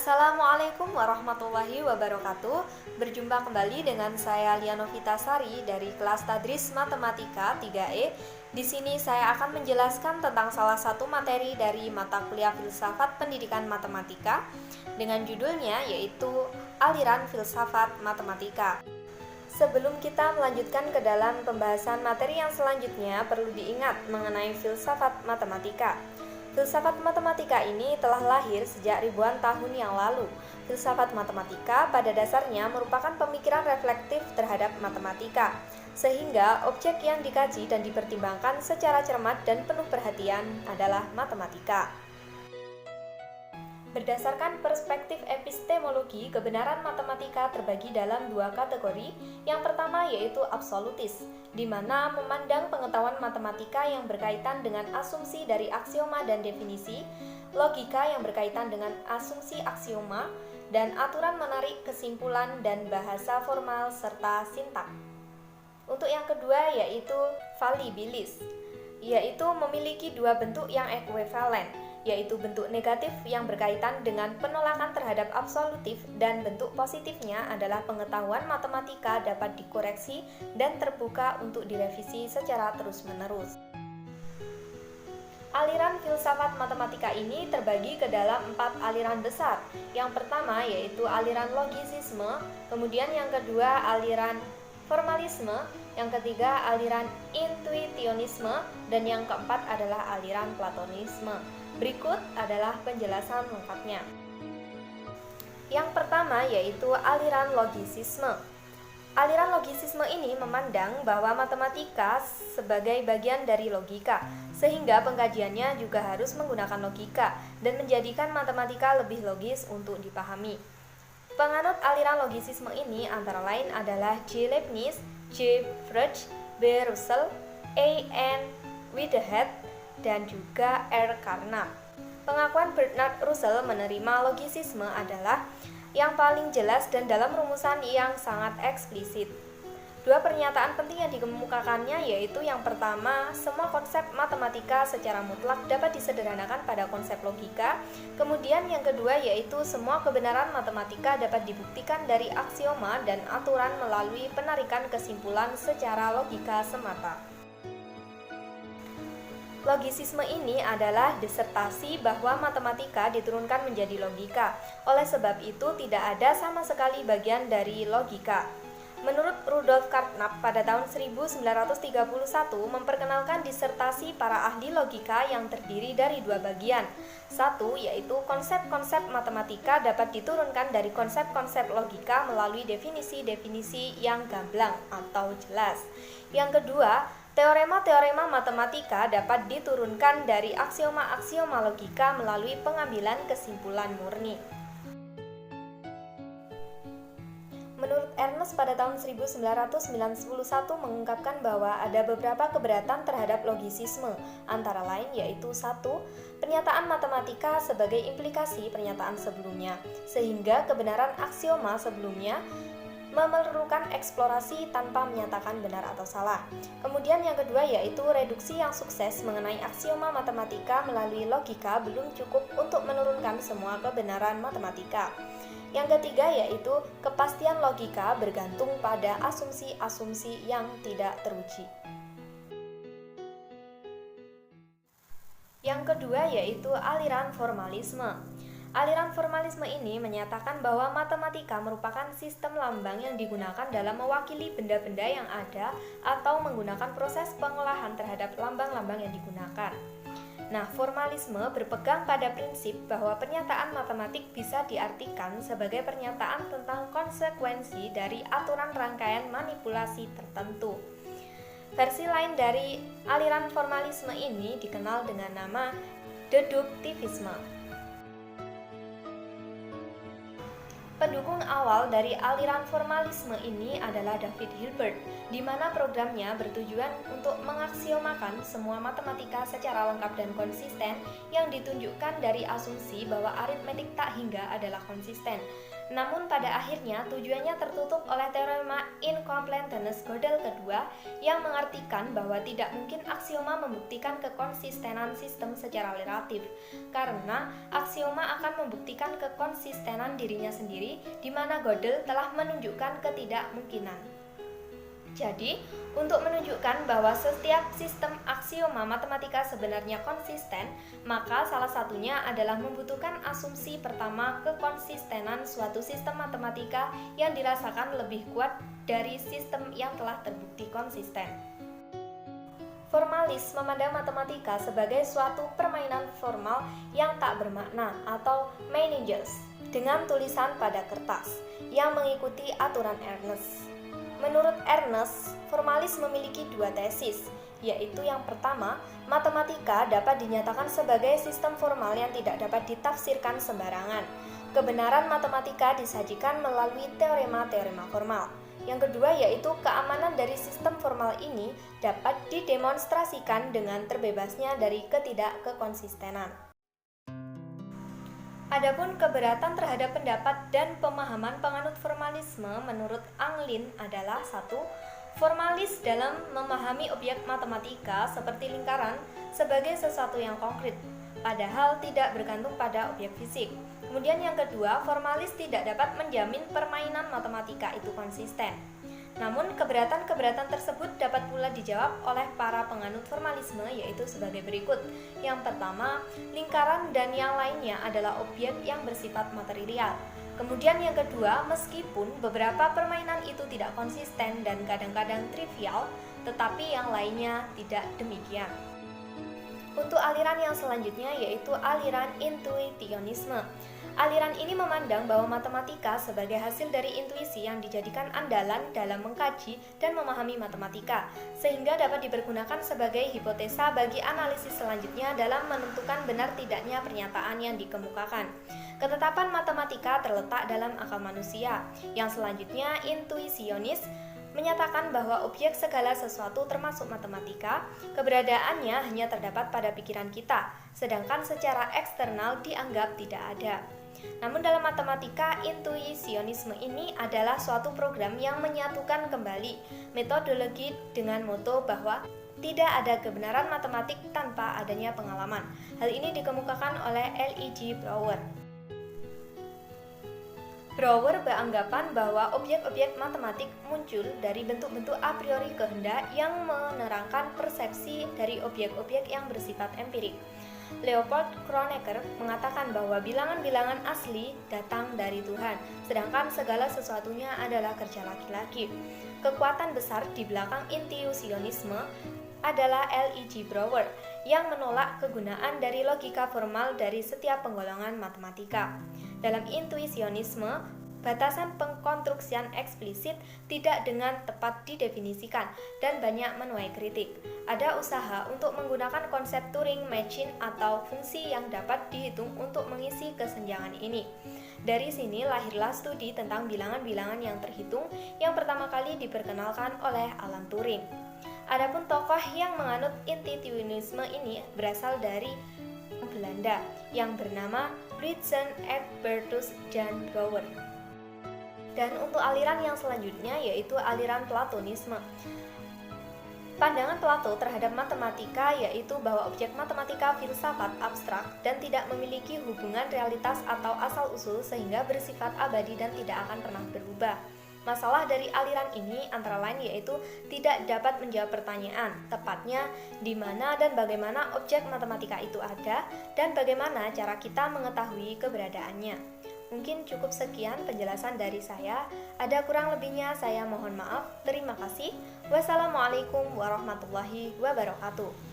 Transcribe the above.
Assalamualaikum warahmatullahi wabarakatuh. Berjumpa kembali dengan saya Lianovita Sari dari kelas Tadris Matematika 3E. Di sini saya akan menjelaskan tentang salah satu materi dari mata kuliah Filsafat Pendidikan Matematika dengan judulnya yaitu Aliran Filsafat Matematika. Sebelum kita melanjutkan ke dalam pembahasan materi yang selanjutnya, perlu diingat mengenai filsafat matematika. Filsafat matematika ini telah lahir sejak ribuan tahun yang lalu. Filsafat matematika pada dasarnya merupakan pemikiran reflektif terhadap matematika, sehingga objek yang dikaji dan dipertimbangkan secara cermat dan penuh perhatian adalah matematika. Berdasarkan perspektif epistemologi, kebenaran matematika terbagi dalam dua kategori. Yang pertama yaitu absolutis, di mana memandang pengetahuan matematika yang berkaitan dengan asumsi dari aksioma dan definisi, logika yang berkaitan dengan asumsi aksioma, dan aturan menarik kesimpulan dan bahasa formal serta sintaks. Untuk yang kedua yaitu fallibilis, yaitu memiliki dua bentuk yang ekuivalen, yaitu bentuk negatif yang berkaitan dengan penolakan terhadap absolutif dan bentuk positifnya adalah pengetahuan matematika dapat dikoreksi dan terbuka untuk direvisi secara terus-menerus. Aliran filsafat matematika ini terbagi ke dalam 4 aliran besar. Yang pertama yaitu aliran logisisme, kemudian yang kedua aliran formalisme, yang ketiga aliran intuitionisme, dan yang keempat adalah aliran platonisme. Berikut adalah penjelasan lengkapnya. Yang pertama yaitu aliran logisisme. Aliran logisisme ini memandang bahwa matematika sebagai bagian dari logika, sehingga pengkajiannya juga harus menggunakan logika dan menjadikan matematika lebih logis untuk dipahami. Penganut aliran logisisme ini antara lain adalah J. Leibniz, J. Frege, B. Russell, A. N. Whitehead, dan juga R. Carnap. Pengakuan Bernard Russell menerima logisisme adalah yang paling jelas dan dalam rumusan yang sangat eksplisit. Dua pernyataan penting yang dikemukakannya yaitu yang pertama, semua konsep matematika secara mutlak dapat disederhanakan pada konsep logika. Kemudian yang kedua yaitu semua kebenaran matematika dapat dibuktikan dari aksioma dan aturan melalui penarikan kesimpulan secara logika semata. Logisisme ini adalah disertasi bahwa matematika diturunkan menjadi logika. Oleh sebab itu tidak ada sama sekali bagian dari logika. Menurut Rudolf Carnap pada tahun 1931 memperkenalkan disertasi para ahli logika yang terdiri dari dua bagian. Satu, yaitu konsep-konsep matematika dapat diturunkan dari konsep-konsep logika melalui definisi-definisi yang gamblang atau jelas. Yang kedua, teorema-teorema matematika dapat diturunkan dari aksioma-aksioma logika melalui pengambilan kesimpulan murni. Menurut Ernst pada tahun 1991 mengungkapkan bahwa ada beberapa keberatan terhadap logisisme, antara lain yaitu 1. Pernyataan matematika sebagai implikasi pernyataan sebelumnya, sehingga kebenaran aksioma sebelumnya memerlukan eksplorasi tanpa menyatakan benar atau salah. Kemudian yang kedua yaitu reduksi yang sukses mengenai aksioma matematika melalui logika belum cukup untuk menurunkan semua kebenaran matematika. Yang ketiga yaitu kepastian logika bergantung pada asumsi-asumsi yang tidak teruji. Yang kedua yaitu aliran formalisme. Aliran formalisme ini menyatakan bahwa matematika merupakan sistem lambang yang digunakan dalam mewakili benda-benda yang ada atau menggunakan proses pengolahan terhadap lambang-lambang yang digunakan. Nah, formalisme berpegang pada prinsip bahwa pernyataan matematik bisa diartikan sebagai pernyataan tentang konsekuensi dari aturan rangkaian manipulasi tertentu. Versi lain dari aliran formalisme ini dikenal dengan nama deduktivisme. Pendukung awal dari aliran formalisme ini adalah David Hilbert, di mana programnya bertujuan untuk mengaksiomakan semua matematika secara lengkap dan konsisten yang ditunjukkan dari asumsi bahwa aritmetik tak hingga adalah konsisten. Namun pada akhirnya tujuannya tertutup oleh teorema incompleteness Gödel kedua yang mengartikan bahwa tidak mungkin aksioma membuktikan kekonsistenan sistem secara relatif, karena aksioma akan membuktikan kekonsistenan dirinya sendiri, di mana Gödel telah menunjukkan ketidakmungkinan. Jadi, untuk menunjukkan bahwa setiap sistem aksioma matematika sebenarnya konsisten, maka salah satunya adalah membutuhkan asumsi pertama kekonsistenan suatu sistem matematika yang dirasakan lebih kuat dari sistem yang telah terbukti konsisten. Formalis memandang matematika sebagai suatu permainan formal yang tak bermakna atau meaningless dengan tulisan pada kertas yang mengikuti aturan Ernst. Menurut Ernst, formalis memiliki dua tesis, yaitu yang pertama, matematika dapat dinyatakan sebagai sistem formal yang tidak dapat ditafsirkan sembarangan. Kebenaran matematika disajikan melalui teorema-teorema formal. Yang kedua yaitu keamanan dari sistem formal ini dapat didemonstrasikan dengan terbebasnya dari ketidakkekonsistenan. Adapun keberatan terhadap pendapat dan pemahaman penganut formalisme menurut Anglin adalah 1. Formalis dalam memahami objek matematika seperti lingkaran sebagai sesuatu yang konkret, padahal tidak bergantung pada objek fisik. Kemudian yang kedua, formalis tidak dapat menjamin permainan matematika itu konsisten. Namun keberatan-keberatan tersebut dapat pula dijawab oleh para penganut formalisme, yaitu sebagai berikut. Yang pertama, lingkaran dan yang lainnya adalah objek yang bersifat material. Kemudian yang kedua, meskipun beberapa permainan itu tidak konsisten dan kadang-kadang trivial, tetapi yang lainnya tidak demikian. Untuk aliran yang selanjutnya yaitu aliran intuitionisme. Aliran ini memandang bahwa matematika sebagai hasil dari intuisi yang dijadikan andalan dalam mengkaji dan memahami matematika, sehingga dapat dipergunakan sebagai hipotesa bagi analisis selanjutnya dalam menentukan benar tidaknya pernyataan yang dikemukakan. Ketetapan matematika terletak dalam akal manusia. Yang selanjutnya, intuisionis menyatakan bahwa objek segala sesuatu termasuk matematika, keberadaannya hanya terdapat pada pikiran kita, sedangkan secara eksternal dianggap tidak ada. Namun dalam matematika, intuisionisme ini adalah suatu program yang menyatukan kembali metodologi dengan moto bahwa tidak ada kebenaran matematik tanpa adanya pengalaman. Hal ini dikemukakan oleh L.E.G. Brouwer. Brouwer beranggapan bahwa objek-objek matematik muncul dari bentuk-bentuk a priori kehendak yang menerangkan persepsi dari objek-objek yang bersifat empirik. Leopold Kronecker mengatakan bahwa bilangan-bilangan asli datang dari Tuhan, sedangkan segala sesuatunya adalah kerja laki-laki. Kekuatan besar di belakang intuisionisme adalah L.E.G. Brouwer yang menolak kegunaan dari logika formal dari setiap penggolongan matematika. Dalam intuisionisme, batasan pengkonstruksian eksplisit tidak dengan tepat didefinisikan dan banyak menuai kritik. Ada usaha untuk menggunakan konsep Turing Machine atau fungsi yang dapat dihitung untuk mengisi kesenjangan ini. Dari sini lahirlah studi tentang bilangan-bilangan yang terhitung yang pertama kali diperkenalkan oleh Alan Turing. Adapun tokoh yang menganut intuitionisme ini berasal dari Belanda yang bernama Frits Egbertus Jan Brouwer. Dan untuk aliran yang selanjutnya yaitu aliran Platonisme. Pandangan Plato terhadap matematika yaitu bahwa objek matematika filsafat abstrak dan tidak memiliki hubungan realitas atau asal-usul sehingga bersifat abadi dan tidak akan pernah berubah. Masalah dari aliran ini antara lain yaitu tidak dapat menjawab pertanyaan, tepatnya di mana dan bagaimana objek matematika itu ada dan bagaimana cara kita mengetahui keberadaannya. Mungkin cukup sekian penjelasan dari saya. Ada kurang lebihnya saya mohon maaf. Terima kasih. Wassalamualaikum warahmatullahi wabarakatuh.